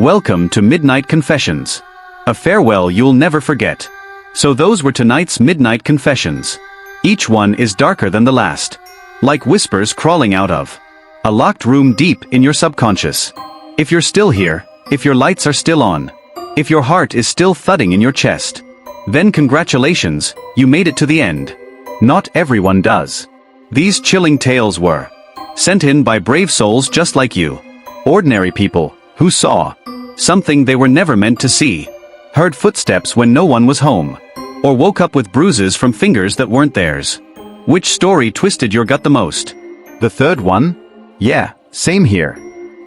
Welcome to Midnight Confessions. A farewell you'll never forget. So those were tonight's Midnight Confessions. Each one is darker than the last. Like whispers crawling out of a locked room deep in your subconscious. If you're still here, if your lights are still on, if your heart is still thudding in your chest, then congratulations, you made it to the end. Not everyone does. These chilling tales were sent in by brave souls just like you. Ordinary people who saw something they were never meant to see, heard footsteps when no one was home, or woke up with bruises from fingers that weren't theirs. Which story twisted your gut the most? The third one? Yeah, same here.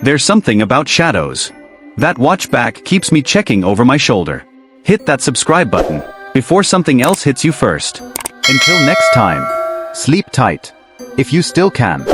There's something about shadows. That watch back keeps me checking over my shoulder. Hit that subscribe button before something else hits you first. Until next time, sleep tight. If you still can.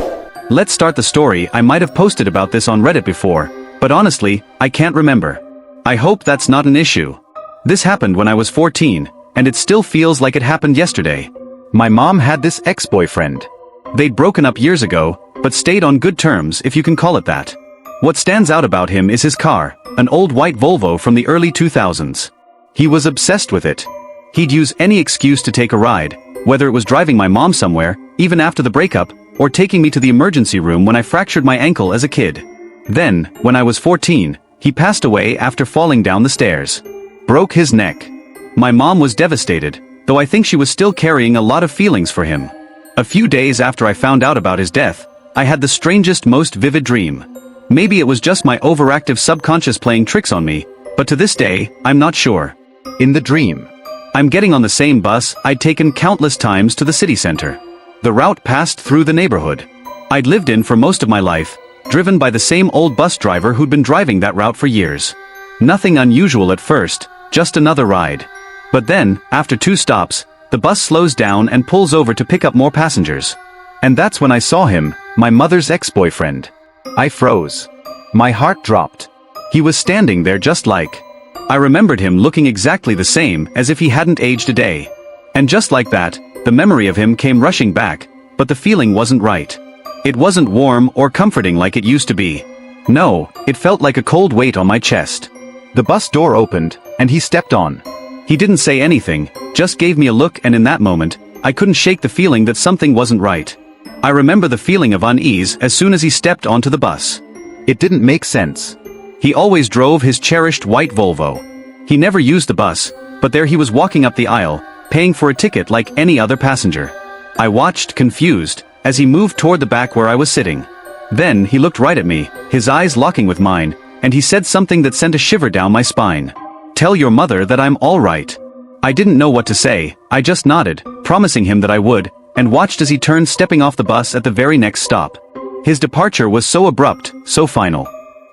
Let's start the story. I might have posted about this on Reddit before, but honestly, I can't remember. I hope that's not an issue. This happened when I was 14, and it still feels like it happened yesterday. My mom had this ex-boyfriend. They'd broken up years ago, but stayed on good terms if you can call it that. What stands out about him is his car, an old white Volvo from the early 2000s. He was obsessed with it. He'd use any excuse to take a ride, whether it was driving my mom somewhere, even after the breakup, or taking me to the emergency room when I fractured my ankle as a kid. Then, when I was 14, he passed away after falling down the stairs. Broke his neck. My mom was devastated, though I think she was still carrying a lot of feelings for him. A few days after I found out about his death, I had the strangest, most vivid dream. Maybe it was just my overactive subconscious playing tricks on me, but to this day, I'm not sure. In the dream, I'm getting on the same bus I'd taken countless times to the city center. The route passed through the neighborhood I'd lived in for most of my life, driven by the same old bus driver who'd been driving that route for years. Nothing unusual at first, just another ride. But then, after 2 stops, the bus slows down and pulls over to pick up more passengers. And that's when I saw him, my mother's ex-boyfriend. I froze. My heart dropped. He was standing there just like. I remembered him looking exactly the same as if he hadn't aged a day. And just like that, the memory of him came rushing back, but the feeling wasn't right. It wasn't warm or comforting like it used to be. No, it felt like a cold weight on my chest. The bus door opened, and he stepped on. He didn't say anything, just gave me a look, and in that moment, I couldn't shake the feeling that something wasn't right. I remember the feeling of unease as soon as he stepped onto the bus. It didn't make sense. He always drove his cherished white Volvo. He never used the bus, but there he was walking up the aisle, paying for a ticket like any other passenger. I watched, confused, as he moved toward the back where I was sitting. Then he looked right at me, his eyes locking with mine, and he said something that sent a shiver down my spine. "Tell your mother that I'm all right." I didn't know what to say. I just nodded, promising him that I would, and watched as he turned, stepping off the bus at the very next stop. His departure was so abrupt, so final.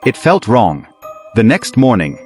It felt wrong. The next morning,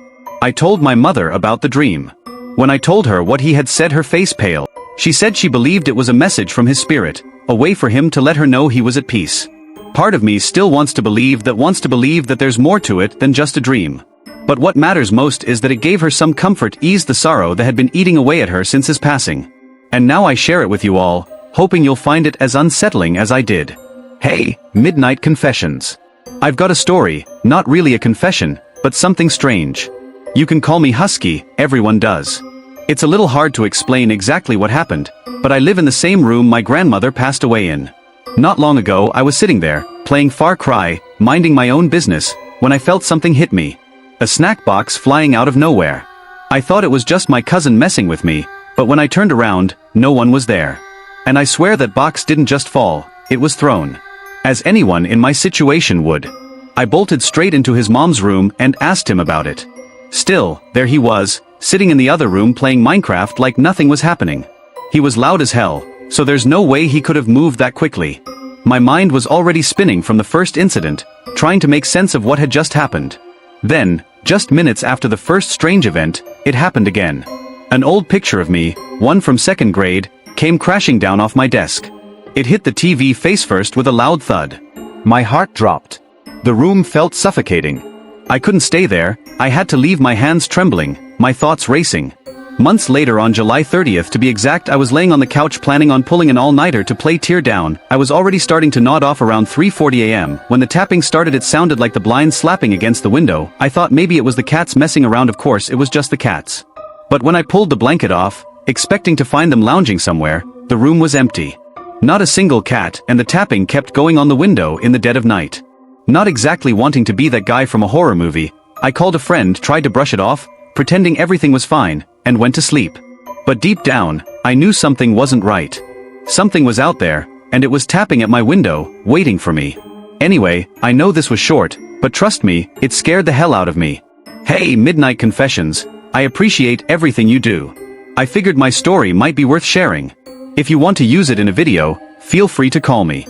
I told my mother about the dream. When I told her what he had said, her face paled. She said she believed it was a message from his spirit, a way for him to let her know he was at peace. Part of me still wants to believe that there's more to it than just a dream. But what matters most is that it gave her some comfort, eased the sorrow that had been eating away at her since his passing. And now I share it with you all, hoping you'll find it as unsettling as I did. Hey, Midnight Confessions. I've got a story, not really a confession, but something strange. You can call me Husky, everyone does. It's a little hard to explain exactly what happened, but I live in the same room my grandmother passed away in. Not long ago I was sitting there, playing Far Cry, minding my own business, when I felt something hit me. A snack box flying out of nowhere. I thought it was just my cousin messing with me, but when I turned around, no one was there. And I swear that box didn't just fall, it was thrown. As anyone in my situation would. I bolted straight into his mom's room and asked him about it. Still, there he was, sitting in the other room playing Minecraft like nothing was happening. He was loud as hell, so there's no way he could have moved that quickly. My mind was already spinning from the first incident, trying to make sense of what had just happened. Then, just minutes after the first strange event, it happened again. An old picture of me, one from 2nd grade, came crashing down off my desk. It hit the TV face first with a loud thud. My heart dropped. The room felt suffocating. I couldn't stay there, I had to leave, my hands trembling, my thoughts racing. Months later, on July 30th to be exact, I was laying on the couch planning on pulling an all-nighter to play Tear Down. I was already starting to nod off around 3:40 a.m. when the tapping started. It sounded like the blinds slapping against the window. I thought maybe it was the cats messing around. Of course, it was just the cats. But when I pulled the blanket off, expecting to find them lounging somewhere, the room was empty. Not a single cat, and the tapping kept going on the window in the dead of night. Not exactly wanting to be that guy from a horror movie, I called a friend, tried to brush it off, pretending everything was fine, and went to sleep. But deep down, I knew something wasn't right. Something was out there, and it was tapping at my window, waiting for me. Anyway, I know this was short, but trust me, it scared the hell out of me. Hey, Midnight Confessions, I appreciate everything you do. I figured my story might be worth sharing. If you want to use it in a video, feel free to call me.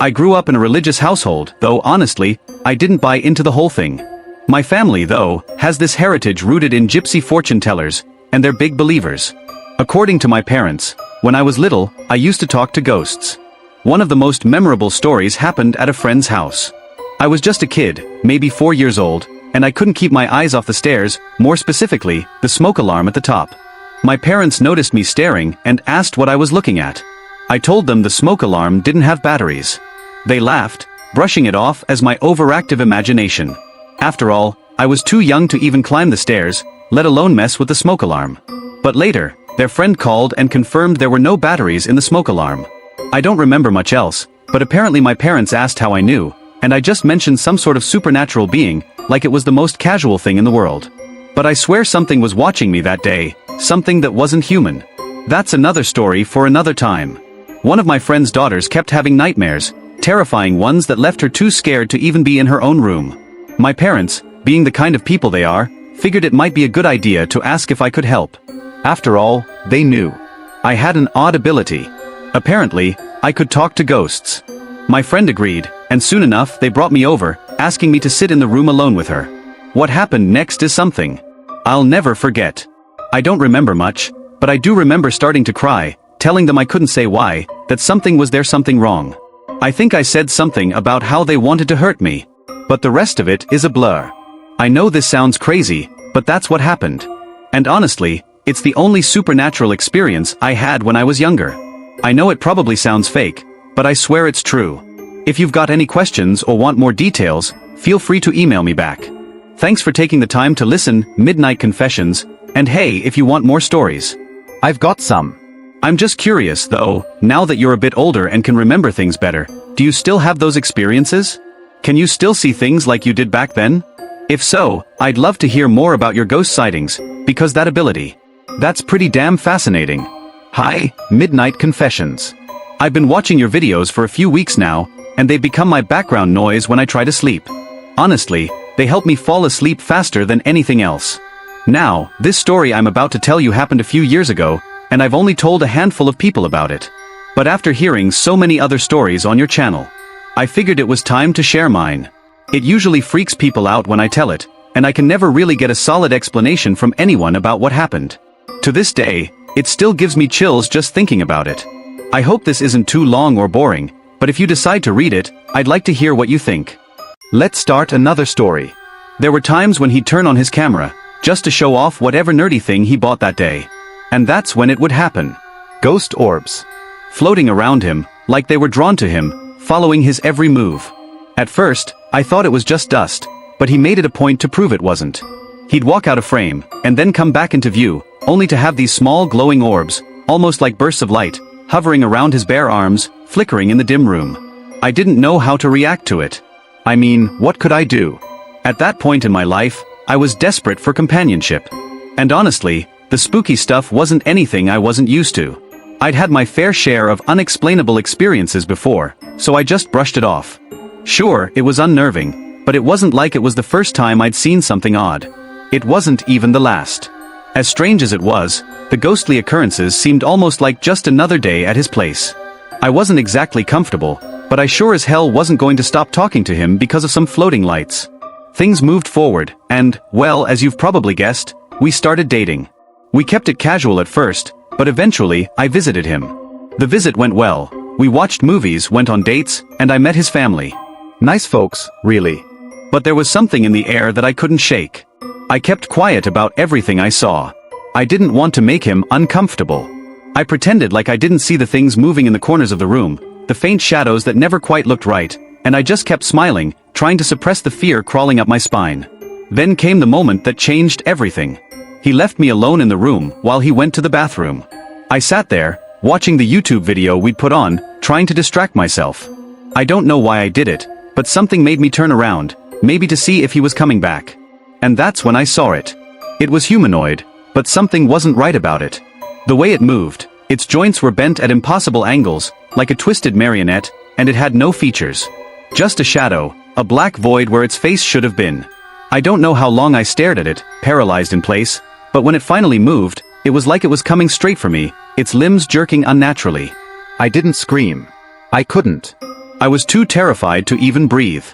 I grew up in a religious household, though honestly, I didn't buy into the whole thing. My family, though, has this heritage rooted in gypsy fortune tellers, and they're big believers. According to my parents, when I was little, I used to talk to ghosts. One of the most memorable stories happened at a friend's house. I was just a kid, maybe 4 years old, and I couldn't keep my eyes off the stairs, more specifically, the smoke alarm at the top. My parents noticed me staring and asked what I was looking at. I told them the smoke alarm didn't have batteries. They laughed, brushing it off as my overactive imagination. After all, I was too young to even climb the stairs, let alone mess with the smoke alarm. But later, their friend called and confirmed there were no batteries in the smoke alarm. I don't remember much else, but apparently my parents asked how I knew, and I just mentioned some sort of supernatural being, like it was the most casual thing in the world. But I swear something was watching me that day, something that wasn't human. That's another story for another time. One of my friend's daughters kept having nightmares, terrifying ones that left her too scared to even be in her own room. My parents, being the kind of people they are, figured it might be a good idea to ask if I could help. After all, they knew I had an odd ability. Apparently, I could talk to ghosts. My friend agreed, and soon enough they brought me over, asking me to sit in the room alone with her. What happened next is something I'll never forget. I don't remember much, but I do remember starting to cry, telling them I couldn't say why, that something was there, something wrong. I think I said something about how they wanted to hurt me. But the rest of it is a blur. I know this sounds crazy, but that's what happened. And honestly, it's the only supernatural experience I had when I was younger. I know it probably sounds fake, but I swear it's true. If you've got any questions or want more details, feel free to email me back. Thanks for taking the time to listen, Midnight Confessions, and hey, if you want more stories, I've got some. I'm just curious, though, now that you're a bit older and can remember things better, do you still have those experiences? Can you still see things like you did back then? If so, I'd love to hear more about your ghost sightings, because that ability, that's pretty damn fascinating. Hi, Midnight Confessions. I've been watching your videos for a few weeks now, and they've become my background noise when I try to sleep. Honestly, they help me fall asleep faster than anything else. Now, this story I'm about to tell you happened a few years ago, and I've only told a handful of people about it. But after hearing so many other stories on your channel, I figured it was time to share mine. It usually freaks people out when I tell it, and I can never really get a solid explanation from anyone about what happened. To this day, it still gives me chills just thinking about it. I hope this isn't too long or boring, but if you decide to read it, I'd like to hear what you think. Let's start another story. There were times when he'd turn on his camera, just to show off whatever nerdy thing he bought that day. And that's when it would happen. Ghost orbs. Floating around him, like they were drawn to him, following his every move. At first, I thought it was just dust, but he made it a point to prove it wasn't. He'd walk out of frame, and then come back into view, only to have these small glowing orbs, almost like bursts of light, hovering around his bare arms, flickering in the dim room. I didn't know how to react to it. I mean, what could I do? At that point in my life, I was desperate for companionship. And honestly, the spooky stuff wasn't anything I wasn't used to. I'd had my fair share of unexplainable experiences before, so I just brushed it off. Sure, it was unnerving, but it wasn't like it was the first time I'd seen something odd. It wasn't even the last. As strange as it was, the ghostly occurrences seemed almost like just another day at his place. I wasn't exactly comfortable, but I sure as hell wasn't going to stop talking to him because of some floating lights. Things moved forward, and, well, as you've probably guessed, we started dating. We kept it casual at first, but eventually, I visited him. The visit went well. We watched movies, went on dates, and I met his family. Nice folks, really. But there was something in the air that I couldn't shake. I kept quiet about everything I saw. I didn't want to make him uncomfortable. I pretended like I didn't see the things moving in the corners of the room, the faint shadows that never quite looked right, and I just kept smiling, trying to suppress the fear crawling up my spine. Then came the moment that changed everything. He left me alone in the room while he went to the bathroom. I sat there, watching the YouTube video we'd put on, trying to distract myself. I don't know why I did it, but something made me turn around, maybe to see if he was coming back. And that's when I saw it. It was humanoid, but something wasn't right about it. The way it moved, its joints were bent at impossible angles, like a twisted marionette, and it had no features. Just a shadow, a black void where its face should have been. I don't know how long I stared at it, paralyzed in place, but when it finally moved, it was like it was coming straight for me, its limbs jerking unnaturally. I didn't scream. I couldn't. I was too terrified to even breathe.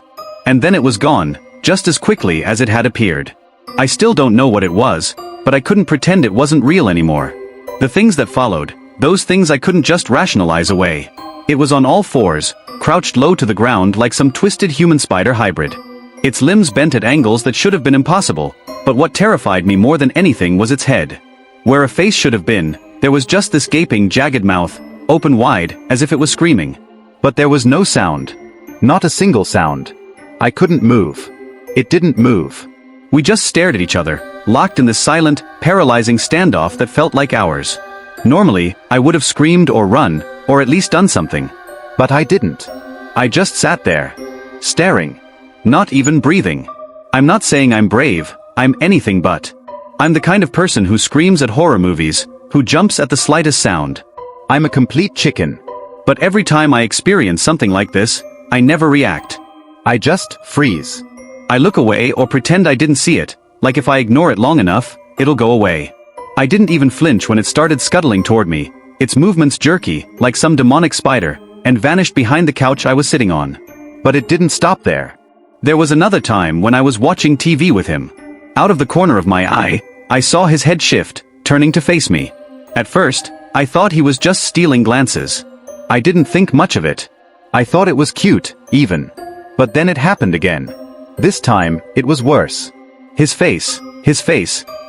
And then it was gone, just as quickly as it had appeared. I still don't know what it was, but I couldn't pretend it wasn't real anymore. The things that followed, those things I couldn't just rationalize away. It was on all fours, crouched low to the ground like some twisted human-spider hybrid. Its limbs bent at angles that should have been impossible, but what terrified me more than anything was its head. Where a face should have been, there was just this gaping, jagged mouth, open wide, as if it was screaming. But there was no sound. Not a single sound. I couldn't move. It didn't move. We just stared at each other, locked in this silent, paralyzing standoff that felt like hours. Normally, I would have screamed or run, or at least done something. But I didn't. I just sat there. Staring. Not even breathing. I'm not saying I'm brave, I'm anything but. I'm the kind of person who screams at horror movies, who jumps at the slightest sound. I'm a complete chicken. But every time I experience something like this, I never react. I just freeze. I look away or pretend I didn't see it, like if I ignore it long enough, it'll go away. I didn't even flinch when it started scuttling toward me, its movements jerky, like some demonic spider, and vanished behind the couch I was sitting on. But it didn't stop there. There was another time when I was watching TV with him. Out of the corner of my eye, I saw his head shift, turning to face me. At first, I thought he was just stealing glances. I didn't think much of it. I thought it was cute, even. But then it happened again. This time, it was worse. His face,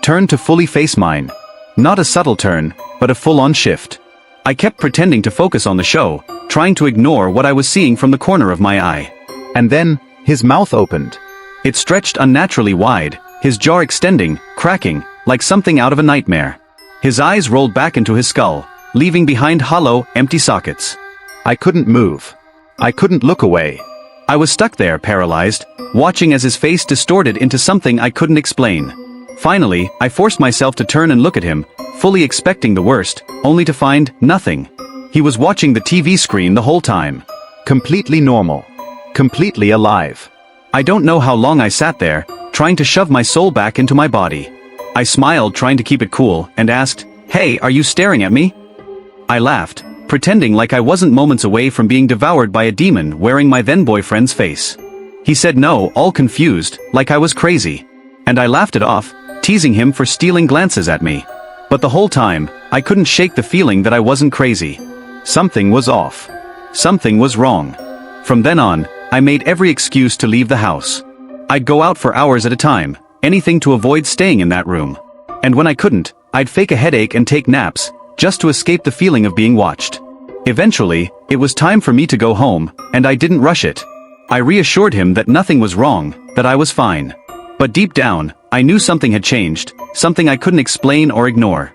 turned to fully face mine. Not a subtle turn, but a full-on shift. I kept pretending to focus on the show, trying to ignore what I was seeing from the corner of my eye. And then, his mouth opened. It stretched unnaturally wide, his jaw extending, cracking, like something out of a nightmare. His eyes rolled back into his skull, leaving behind hollow, empty sockets. I couldn't move. I couldn't look away. I was stuck there, paralyzed, watching as his face distorted into something I couldn't explain. Finally, I forced myself to turn and look at him, fully expecting the worst, only to find nothing. He was watching the TV screen the whole time. Completely normal. Completely alive. I don't know how long I sat there, trying to shove my soul back into my body. I smiled, trying to keep it cool, and asked, "Hey, are you staring at me?" I laughed, pretending like I wasn't moments away from being devoured by a demon wearing my then-boyfriend's face. He said no, all confused, like I was crazy. And I laughed it off, teasing him for stealing glances at me. But the whole time, I couldn't shake the feeling that I wasn't crazy. Something was off. Something was wrong. From then on, I made every excuse to leave the house. I'd go out for hours at a time, anything to avoid staying in that room. And when I couldn't, I'd fake a headache and take naps, just to escape the feeling of being watched. Eventually, it was time for me to go home, and I didn't rush it. I reassured him that nothing was wrong, that I was fine. But deep down, I knew something had changed, something I couldn't explain or ignore.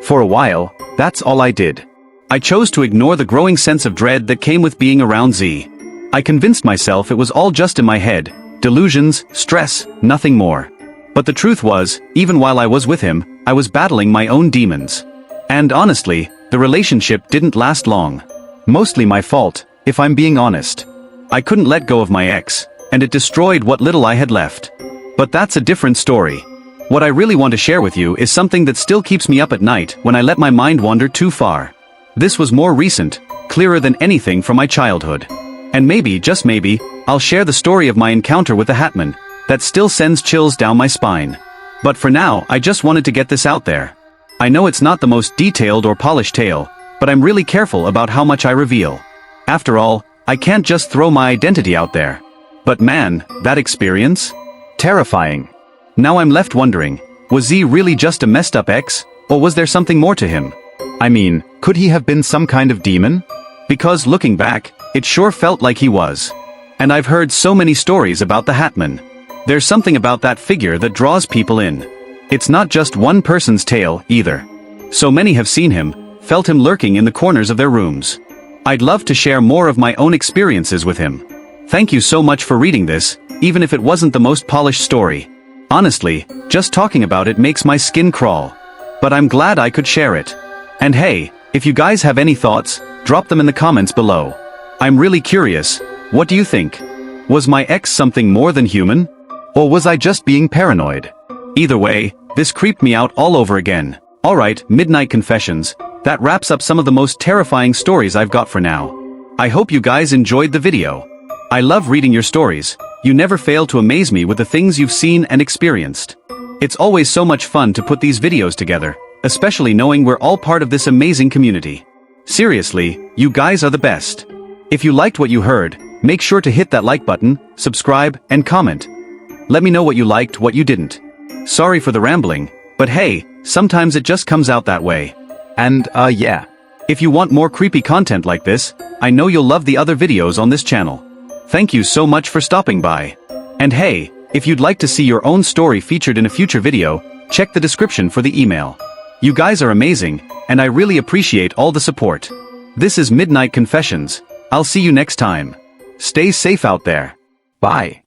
For a while, that's all I did. I chose to ignore the growing sense of dread that came with being around Z. I convinced myself it was all just in my head, delusions, stress, nothing more. But the truth was, even while I was with him, I was battling my own demons. And honestly, the relationship didn't last long. Mostly my fault, if I'm being honest. I couldn't let go of my ex, and it destroyed what little I had left. But that's a different story. What I really want to share with you is something that still keeps me up at night when I let my mind wander too far. This was more recent, clearer than anything from my childhood. And maybe, just maybe, I'll share the story of my encounter with the Hatman, that still sends chills down my spine. But for now, I just wanted to get this out there. I know it's not the most detailed or polished tale, but I'm really careful about how much I reveal. After all, I can't just throw my identity out there. But man, that experience? Terrifying. Now I'm left wondering, Was he really just a messed up ex, or was there something more to him? I mean, could he have been some kind of demon? Because looking back, it sure felt like he was. And I've heard so many stories about the Hatman. There's something about that figure that draws people in. It's not just one person's tale, either. So many have seen him, felt him lurking in the corners of their rooms. I'd love to share more of my own experiences with him. Thank you so much for reading this, even if it wasn't the most polished story. Honestly, just talking about it makes my skin crawl. But I'm glad I could share it. And hey, if you guys have any thoughts, drop them in the comments below. I'm really curious, what do you think? Was my ex something more than human? Or was I just being paranoid? Either way, this creeped me out all over again. Alright, Midnight Confessions, that wraps up some of the most terrifying stories I've got for now. I hope you guys enjoyed the video. I love reading your stories. You never fail to amaze me with the things you've seen and experienced. It's always so much fun to put these videos together, especially knowing we're all part of this amazing community. Seriously, you guys are the best. If you liked what you heard, make sure to hit that like button, subscribe, and comment. Let me know what you liked, what you didn't. Sorry for the rambling, but hey, sometimes it just comes out that way. And, yeah. If you want more creepy content like this, I know you'll love the other videos on this channel. Thank you so much for stopping by. And hey, if you'd like to see your own story featured in a future video, check the description for the email. You guys are amazing, and I really appreciate all the support. This is Midnight Confessions. I'll see you next time. Stay safe out there. Bye.